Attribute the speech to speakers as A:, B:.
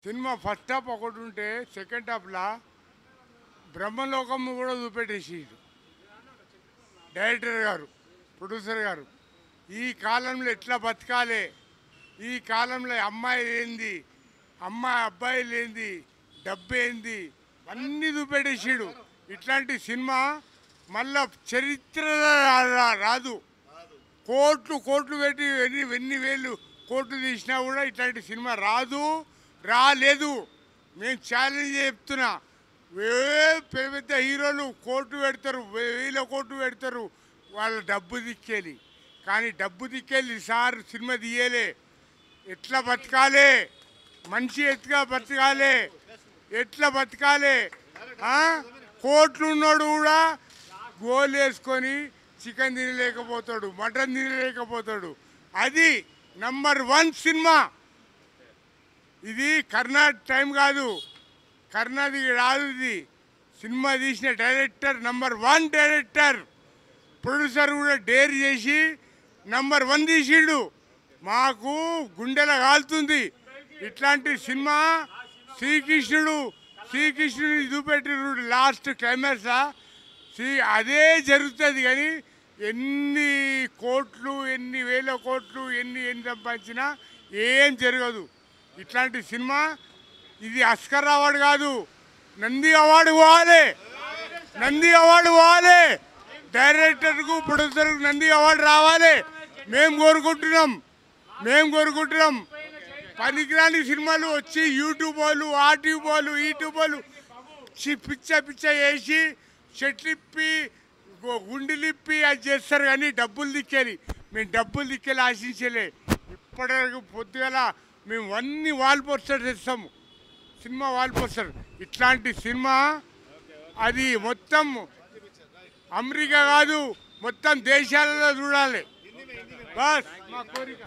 A: Cinema first half ఒకటి ఉంటే second హాఫ్లో బ్రహ్మలోకం కూడా చూపెట్టేసి డైరెక్టర్ గారు, ప్రొడ్యూసర్ గారు ఈ కాలంలో ఎట్లా బతకాలి, ఈ కాలంలో అమ్మాయి ఏంది, అబ్బాయి ఏంది, డబ్బు ఏంది అన్నీ చూపెట్టేసాడు. ఇట్లాంటి సినిమా మళ్ళా చరిత్రలో రాదు. కోట్లు కోట్లు పెట్టి ఎన్ని వేలు కోట్లు తీసినా కూడా ఇట్లాంటి సినిమా రాలేదు. మేము ఛాలెంజ్ చెప్తున్నా. పెద్ద పెద్ద హీరోలు కోట్లు పెడతారు, 1000 కోట్లు పెడతారు వాళ్ళ డబ్బు దిక్కేలి. కానీ డబ్బు దిక్కేలి సార్ సినిమా తీయలే. ఎట్లా బతకాలి, మనిషి ఎట్లా బతకాలి. కోట్లు ఉన్నోడు కూడా గోల్ వేసుకొని చికెన్ తినలేకపోతాడు, మటన్ తినలేకపోతాడు. అది నంబర్ 1 సినిమా. ఇది కర్ణాటక టైం కాదు, కర్ణాటక రాదు. ఇది సినిమా తీసిన డైరెక్టర్ నంబర్ 1 డైరెక్టర్. ప్రొడ్యూసర్ కూడా డేర్ చేసి నంబర్ 1 తీసిండు. మాకు గుండెల కాలుతుంది. ఇట్లాంటి సినిమా శ్రీకృష్ణుడు చూపెట్టిరు లాస్ట్ క్లైమాక్స్. అదే జరుగుతుంది. కానీ ఎన్ని కోట్లు, ఎన్ని వేల కోట్లు, ఎన్ని సంపాదించినా ఏం జరగదు. ఇట్లాంటి సినిమా ఇది ఆస్కార్ అవార్డు కాదు, నంది అవార్డు పోవాలి. డైరెక్టర్కు, ప్రొడ్యూసర్కు నంది అవార్డు రావాలి. మేము కోరుకుంటున్నాం. పనికిరాని సినిమాలు వచ్చి యూట్యూబ్ వాళ్ళు, ఆ ట్యూబ్ వాళ్ళు, ఈ ట్యూబ్ వాళ్ళు పిచ్చ వేసి చెట్లిప్పి గుండెలిప్పి అది చేస్తారు. కానీ డబ్బులు దిక్కేది మేము ఆశించలే. ఇప్పటివరకు పొద్దుగల మేము అన్ని వాల్ పోస్టర్ తెస్తాము, సినిమా వాల్ పోస్టర్. ఇట్లాంటి సినిమా అది మొత్తం అమెరికా కాదు, మొత్తం దేశాలలో చూడాలి. బస్ మా కోరిక.